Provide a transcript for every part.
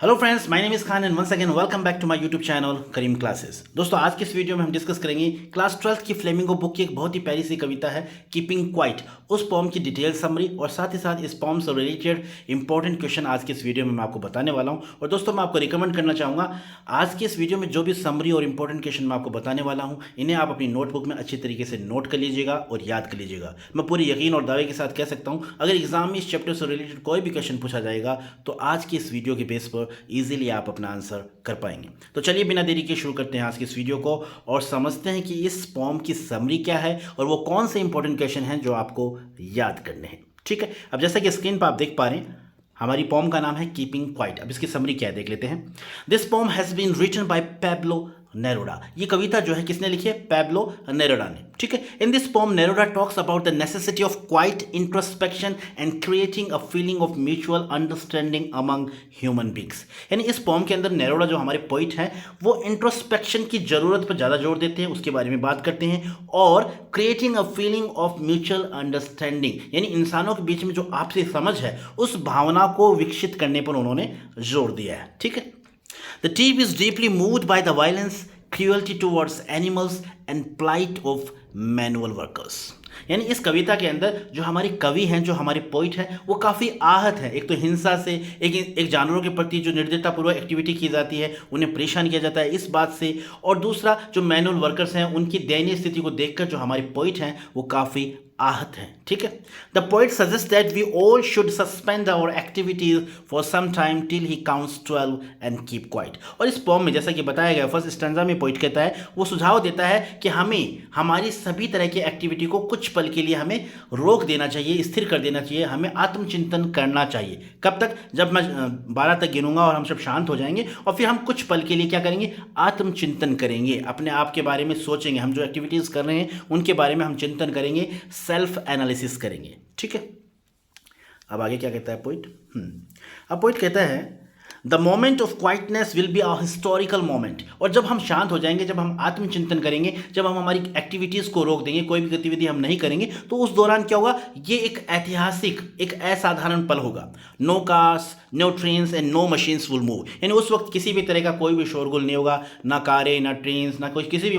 Hello friends, my name is Khan and once again welcome back to my YouTube channel Karim classes. दोस्तों, आज के इस video में हम डिस्कस करेंगे क्लास 12th की फ्लेमिंगो बुक की एक बहुत ही प्यारी सी कविता है कीपिंग क्वाइट, उस पोम की डिटेल समरी और साथ ही साथ इस पोम से रिलेटेड इंपॉर्टेंट क्वेश्चन आज के इस वीडियो में मैं आपको बताने वाला हूं। और दोस्तों, मैं आपको रिकमेंड करना चाहूँगा आज की इस वीडियो में जो भी समरी और इंपॉर्टेंट क्वेश्चन मैं आपको बताने वाला हूँ, इन्हें आप अपनी नोटबुक में अच्छी तरीके से नोट कर लीजिएगा और याद कर लीजिएगा। मैं पूरी यकीन और दावे के साथ कह सकता हूँ, अगर एग्जाम में इस चैप्टर से रिलेटेड कोई भी क्वेश्चन पूछा जाएगा तो आज की इस वीडियो के बेस पर ईजिली आप अपना आंसर कर पाएंगे। तो चलिए बिना देरी के शुरू करते हैं आज की इस वीडियो को और समझते हैं कि इस पोम की समरी क्या है और वो कौन से इंपॉर्टेंट क्वेश्चन हैं जो आपको याद करने हैं। ठीक है, अब जैसा कि स्क्रीन पर आप देख पा रहे हैं, हमारी पोम का नाम है कीपिंग क्वाइट। अब इसकी समरी क्या है देख लेते हैं। This poem has been written by Pablo Neruda. ये कविता जो है किसने लिखी है? पैब्लो नेरुडा ने। ठीक है, in this pome Neruda talks about the necessity of quite introspection and creating a feeling of mutual understanding among human beings. यानी इस पोम के अंदर नेरुडा जो हमारे पोइट हैं वो इंट्रोस्पेक्शन की जरूरत पर ज़्यादा जोर देते हैं, उसके बारे में बात करते हैं, और creating a feeling of mutual understanding यानी इंसानों के बीच में जो आपसी समझ है उस भावना को विकसित करने पर उन्होंने जोर दिया है। ठीक है, The thief is deeply moved by the violence, cruelty towards animals and plight of manual workers. यानी इस कविता के अंदर जो हमारी कवि हैं, जो हमारे पोइट हैं, वो काफ़ी आहत है। एक तो हिंसा से, एक जानवरों के प्रति जो निर्दयतापूर्वक एक्टिविटी की जाती है उन्हें परेशान किया जाता है इस बात से, और दूसरा जो मैनुअल वर्कर्स हैं उनकी दयनीय स्थिति को देखकर जो हमारे पोइट हैं वो काफ़ी आहत हैं। ठीक है, the poet suggest that we all should suspend our activities for some time till he counts 12 and keep quiet. और इस पोम में जैसा कि बताया गया फर्स्ट स्टैंजा में पोइट कहता है, वो सुझाव देता है कि हमें हमारी सभी तरह की एक्टिविटी को कुछ पल के लिए हमें रोक देना चाहिए, स्थिर कर देना चाहिए, हमें आत्मचिंतन करना चाहिए। कब तक? जब मैं 12 तक गिनूंगा और हम सब शांत हो जाएंगे और फिर हम कुछ पल के लिए क्या करेंगे? आत्मचिंतन करेंगे, अपने आप के बारे में सोचेंगे, हम जो एक्टिविटीज़ कर रहे हैं उनके बारे में हम चिंतन करेंगे, सेल्फ एनालिसिस करेंगे। ठीक है, अब आगे क्या कहता है पोइट? अब पोइट कहता है the moment of quietness will be a historical moment. और जब हम शांत हो जाएंगे, जब हम आत्मचिंतन करेंगे, जब हम हमारी एक्टिविटीज़ को रोक देंगे, कोई भी गतिविधि हम नहीं करेंगे, तो उस दौरान क्या होगा? ये एक ऐतिहासिक, एक असाधारण पल होगा। No cars, no trains and no machines will move. यानी उस वक्त किसी भी तरह का कोई भी शोरगुल नहीं होगा, ना कारें, ना ट्रेन्स, ना कोई किसी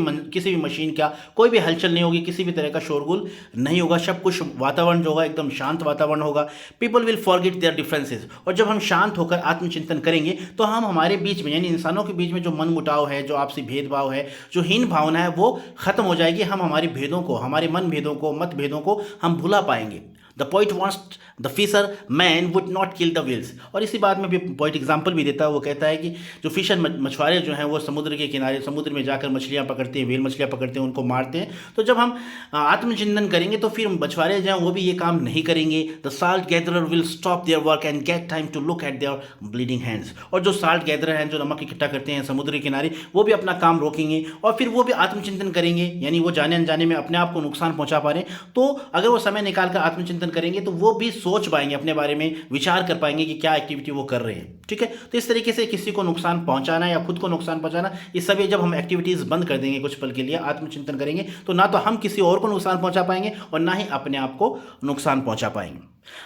भी मशीन का कोई भी हलचल नहीं होगी, किसी भी तरह का शोरगुल नहीं होगा। सब कुछ वातावरण जो होगा एकदम शांत वातावरण होगा। People will forget there differences. और जब हम शांत होकर आत्मचिंतन करेंगे तो हम हमारे बीच में यानी इंसानों के बीच में जो मनमुटाव है, जो आपसी भेदभाव है, जो हीन भावना है, वो खत्म हो जाएगी। हम हमारे भेदों को, हमारे मन भेदों को, मत भेदों को हम भुला पाएंगे। The poet wants the fisherman would not kill the whales. और इसी बात में भी पोइट एग्जाम्पल भी देता है। वो कहता है कि जो फिशर मछुआरे जो हैं वो समुद्र के किनारे, समुद्र में जाकर मछलियाँ पकड़ते हैं, व्हेल मछलियाँ पकड़ते हैं, उनको मारते हैं। तो जब हम आत्मचिंतन करेंगे तो फिर मछुआरे जो हैं वो भी ये काम नहीं करेंगे। The salt gatherer will stop their work and get time to look at their bleeding hands. और जो साल्ट गैदरर हैं, जो नमक इकट्ठा करते हैं समुद्र के किनारे, वो भी अपना काम रोकेंगे और फिर वो भी आत्मचिंतन करेंगे। यानी वो जाने अनजाने में अपने आप को नुकसान पहुंचा पा रहे हैं, तो अगर वो समय निकाल कर आत्मचिंतन करेंगे तो वो भी सोच पाएंगे, अपने बारे में विचार कर पाएंगे कि क्या एक्टिविटी वो कर रहे हैं। ठीक है, तो इस तरीके से किसी को नुकसान पहुंचाना या खुद को नुकसान पहुंचाना, ये सभी जब हम एक्टिविटीज बंद कर देंगे, कुछ पल के लिए आत्मचिंतन करेंगे, तो ना तो हम किसी और को नुकसान पहुंचा पाएंगे और ना ही अपने आप को नुकसान पहुंचा पाएंगे।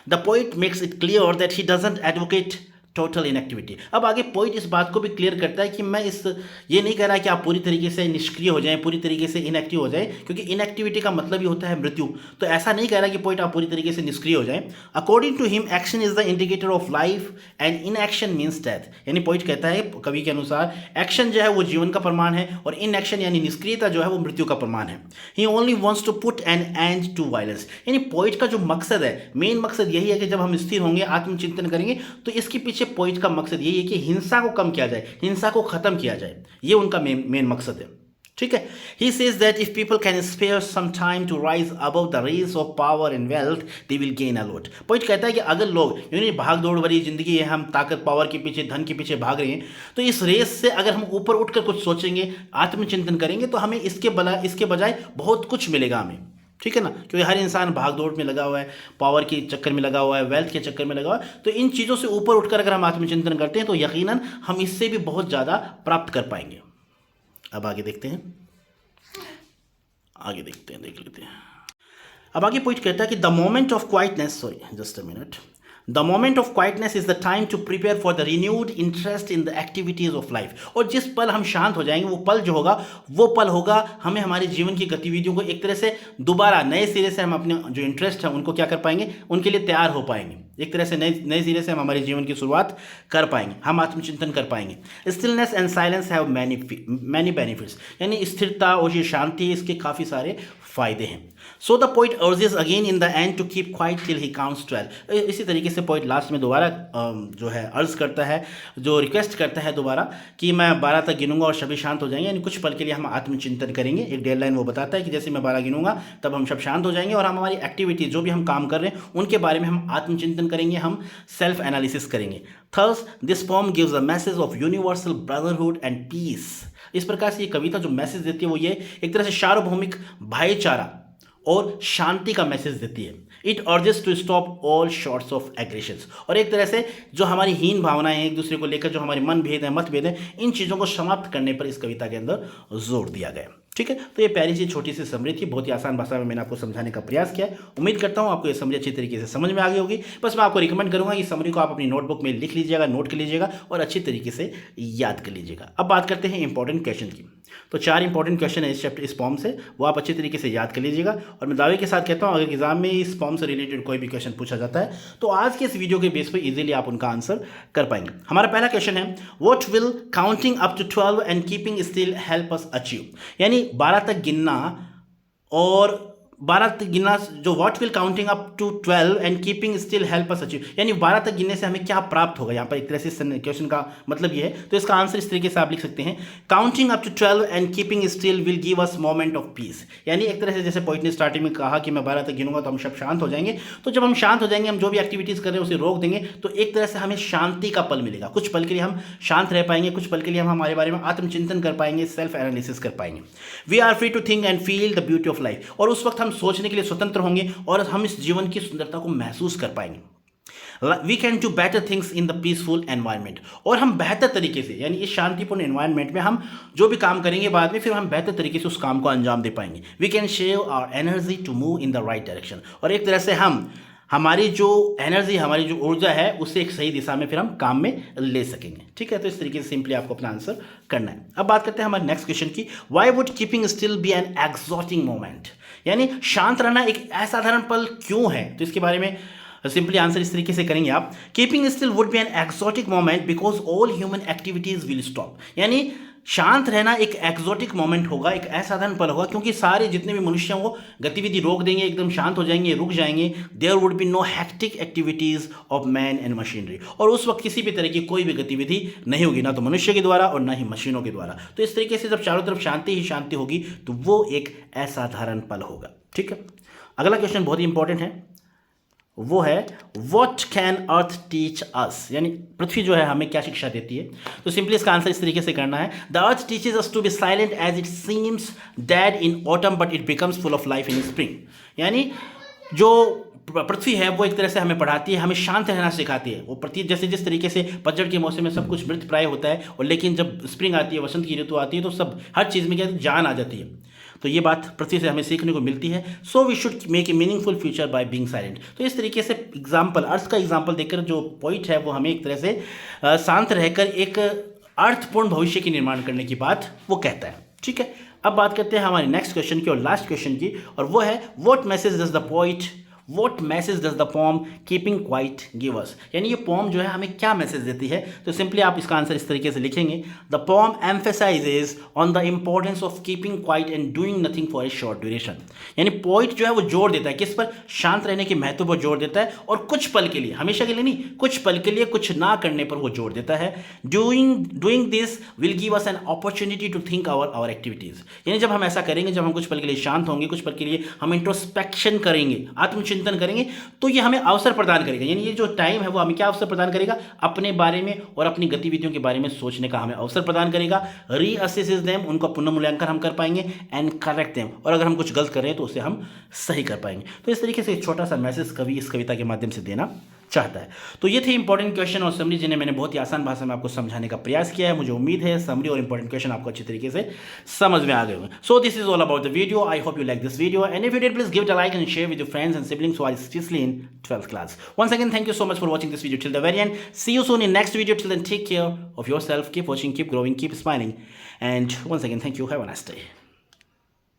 The poet makes it clear that he doesn't advocate total inactivity. अब आगे पोइट इस बात को भी क्लियर करता है कि मैं ये नहीं कह रहा कि आप पूरी तरीके से निष्क्रिय हो जाएं, पूरी तरीके से इनएक्टिव हो जाएं, क्योंकि इनएक्टिविटी का मतलब ही होता है मृत्यु। तो ऐसा नहीं कह रहा कि पोइट आप पूरी तरीके से निष्क्रिय हो जाएं। According to him action is the indicator of life and inaction means death. यानी पोइट कहता है, कवि के अनुसार, एक्शन जो है वो जीवन का प्रमाण है और इनएक्शन यानी निष्क्रियता जो है वो मृत्यु का प्रमाण है। He only wants to put an end to violence. यानी पोइट का जो मकसद है, मेन मकसद यही है कि जब हम स्थिर होंगे, आत्मचिंतन करेंगे, तो इसके पीछे पोइट का मकसद यही है कि हिंसा को कम किया जाए, हिंसा को खत्म किया जाए। ये उनका मेन मकसद है। ठीक है, he says that if people can spare some time to rise above the race of power and wealth, they will gain a lot. Point कहता है कि अगर लोग, यानी भाग दौड़ वाली जिंदगी है, हम ताकत, पावर के पीछे, धन के पीछे भाग रहे हैं, तो इस रेस से अगर हम ऊपर उठकर कुछ सोचेंगे, आत्मचिंतन करेंगे, तो हमें इसके बजाय बहुत कुछ मिलेगा हमें। ठीक है ना, क्योंकि हर इंसान भाग दौड़ में लगा हुआ है, पावर के चक्कर में लगा हुआ है, वेल्थ के चक्कर में लगा हुआ है। तो इन चीज़ों से ऊपर उठकर अगर हम आत्मचिंतन करते हैं तो यकीनन हम इससे भी बहुत ज़्यादा प्राप्त कर पाएंगे। अब आगे देखते हैं, देख लेते हैं। अब आगे पोइट कहता है कि the moment of quietness, sorry just a minute, the moment of quietness is the time to prepare for the renewed interest in the activities of life. और जिस पल हम शांत हो जाएंगे वो पल जो होगा वो पल होगा हमें हमारे जीवन की गतिविधियों को एक तरह से दोबारा नए सिरे से हम अपने जो इंटरेस्ट है उनको क्या कर पाएंगे, उनके लिए तैयार हो पाएंगे। एक तरह से नए सिरे से हम हमारे जीवन की शुरुआत कर पाएंगे, हम आत्मचिंतन कर पाएंगे। Stillness and silence have many benefits, यानी स्थिरता और ये शांति, इसके काफ़ी सारे फायदे हैं। So the poet urges again in the end to keep quiet till he counts 12। इसी तरीके से पोइट लास्ट में दोबारा जो है अर्ज करता है, जो रिक्वेस्ट करता है दोबारा कि मैं 12 तक गिनूंगा और सभी शांत हो जाएंगे, यानी कुछ पल के लिए हम आत्मचिंतन करेंगे। एक डेडलाइन वो बताता है कि जैसे मैं 12 गिनूंगा तब हम सब शांत हो जाएंगे और हम हमारी एक्टिविटीज जो भी हम काम कर रहे हैं उनके बारे में हम आत्मचिंतन करेंगे, हम सेल्फ एनालिसिस करेंगे। Thus this poem gives a message of universal brotherhood and peace. इस प्रकार से ये कविता जो मैसेज देती है वो ये एक तरह से सार्वभौमिक भाईचारा और शांति का मैसेज देती है। It urges to stop all sorts of aggressions, और एक तरह से जो हमारी हीन भावनाएं हैं एक दूसरे को लेकर, जो हमारे मन भेद है, मतभेद है, इन चीज़ों को समाप्त करने पर इस कविता के अंदर जोर दिया गया। ठीक है, तो ये प्यारी सी छोटी सी समरी थी, बहुत ही आसान भाषा में मैंने आपको समझाने का प्रयास किया है। उम्मीद करता हूँ आपको ये समरी अच्छी तरीके से समझ में आ गई होगी। बस मैं आपको रिकमेंड करूँगा कि समरी को आप अपनी नोटबुक में लिख लीजिएगा, नोट कर लीजिएगा और अच्छी तरीके से याद कर लीजिएगा। अब बात करते हैं इंपॉर्टेंट क्वेश्चन की। तो 4 इंपॉर्टेंट क्वेश्चन है इस चैप्टर, इस फॉर्म से, वो आप अच्छी तरीके से याद कर लीजिएगा। और मैं दावे के साथ कहता हूँ अगर एग्जाम में इस फॉर्म से रिलेटेड कोई भी क्वेश्चन पूछा जाता है तो आज के इस वीडियो के बेस पर इजीली आप उनका आंसर कर पाएंगे। हमारा पहला क्वेश्चन है, what will counting up to 12 and keeping still help us achieve. यानी 12 तक गिनना और 12 तक गिनना, जो what will counting up to 12 and keeping still help us achieve, यानी 12 तक गिनने से हमें क्या प्राप्त होगा। यहाँ पर एक तरह से क्वेश्चन का मतलब ये है, तो इसका आंसर इस तरीके से आप लिख सकते हैं, counting up to 12 and keeping still will give us moment of peace. यानी एक तरह से जैसे पॉइंट ने स्टार्टिंग में कहा कि मैं 12 तक गिनूंगा तो हम सब शांत हो जाएंगे, तो जब हम शांत हो जाएंगे, हम जो भी एक्टिविटीज़ कर रहे हैं उसे रोक देंगे, तो एक तरह से हमें शांति का पल मिलेगा। कुछ पल के लिए हम शांत रह पाएंगे, कुछ पल के लिए हम हमारे बारे में आत्मचिंतन कर पाएंगे, सेल्फ एनालिसिस कर पाएंगे। We are free to think and feel the beauty of life, और उस वक्त हम सोचने के लिए स्वतंत्र होंगे और हम इस जीवन की सुंदरता को महसूस कर पाएंगे। We can do better things in the peaceful environment, और हम बेहतर तरीके से, यानी इस शांतिपूर्ण एनवायरनमेंट में हम जो भी काम करेंगे बाद में, फिर हम बेहतर तरीके से उस काम को अंजाम दे पाएंगे। We can save our energy to move in the right direction, और एक तरह से हम हमारी जो एनर्जी, हमारी जो ऊर्जा है उससे एक सही दिशा में फिर हम काम में ले सकेंगे। ठीक है, तो इस तरीके से सिंपली आपको अपना आंसर करना है। अब बात करते हैं हमारे नेक्स्ट क्वेश्चन की, why would keeping still be an exotic moment. यानी शांत रहना एक असाधारण पल क्यों है, तो इसके बारे में सिंपली आंसर इस तरीके से करेंगे आप, keeping still would be an exotic moment because all human activities will stop. यानी शांत रहना एक एक्सोटिक मोमेंट होगा, एक असाधारण पल होगा, क्योंकि सारे जितने भी मनुष्य हैं वो गतिविधि रोक देंगे, एकदम शांत हो जाएंगे, रुक जाएंगे। There would be no hectic activities of man and machinery, और उस वक्त किसी भी तरह की कोई भी गतिविधि नहीं होगी, ना तो मनुष्य के द्वारा और ना ही मशीनों के द्वारा। तो इस तरीके से जब चारों तरफ शांति ही शांति होगी तो वो एक असाधारण पल होगा। ठीक है, अगला क्वेश्चन बहुत ही इंपॉर्टेंट है, वो है what can earth teach us. यानी पृथ्वी जो है हमें क्या शिक्षा देती है, तो सिंपली इसका आंसर इस तरीके से करना है, the earth teaches us to be silent as it seems dead in autumn but it becomes full of life in spring. यानी जो पृथ्वी है वो एक तरह से हमें पढ़ाती है, हमें शांत रहना सिखाती है। वो प्रति जैसे जिस तरीके से पतझड़ के मौसम में सब कुछ मृत प्राय होता है, और लेकिन जब स्प्रिंग आती है, वसंत की ऋतु आती है, तो सब हर चीज़ में क्या जान आ जाती है। तो ये बात पृथ्वी से हमें सीखने को मिलती है। So we should make a meaningful future by being silent. तो इस तरीके से एग्जाम्पल, अर्थ का एग्जाम्पल देकर जो पॉइंट है वो हमें एक तरह से शांत रहकर एक अर्थपूर्ण भविष्य की निर्माण करने की बात वो कहता है। ठीक है, अब बात करते हैं हमारे नेक्स्ट क्वेश्चन की और लास्ट क्वेश्चन की, और वो है what message does the poet, what message does the pome keeping quiet give us. यानी ये पोम जो है हमें क्या मैसेज देती है, तो सिंपली आप इसका आंसर इस तरीके से लिखेंगे, the pome emphasises on the importance of keeping quiet and doing nothing for a short duration. यानी पोइट जो है वो जोर देता है किस पर, शांत रहने के महत्व पर जोर देता है, और कुछ पल के लिए, हमेशा के लिए नहीं, कुछ पल के लिए कुछ ना करने पर वो जोर देता है। Doing this will give us an opportunity to think our activities. यानी जब हम ऐसा करेंगे, जब हम कुछ पल के लिए शांत होंगे, कुछ पल के लिए हम इंट्रोस्पेक्शन करेंगे, आत्मचिंतन करेंगे, तो ये हमें अवसर प्रदान करेगा। यानी ये जो टाइम है वो हमें क्या अवसर प्रदान करेगा, अपने बारे में और अपनी गतिविधियों के बारे में सोचने का हमें अवसर प्रदान करेगा। रीअसेस देम, उनका पुनः मूल्यांकन हम कर पाएंगे, एंड करेक्ट देम, और अगर हम कुछ गलत कर रहे हैं तो उसे हम सही कर पाएंगे। तो इस तरीके से एक छोटा सा मैसेज कवि इस कविता के माध्यम से देना चाहता है। तो ये थे इंपॉर्टेंट क्वेश्चन और समरी जिन्हें मैंने बहुत ही आसान भाषा में आपको समझाने का प्रयास किया है। मुझे उम्मीद है समरी और इंपॉर्टेंट क्वेश्चन आपको अच्छी तरीके से समझ में आ गए होंगे। So this is all about the video. I hope you like this video and if you did please give it a like and share with your friends and siblings who are especially in 12th class. Once again, thank you so much for watching this video till the very end. See you soon in next video. Till then, take care of yourself. Keep watching, keep growing, keep smiling. And once again, thank you. Have a nice day.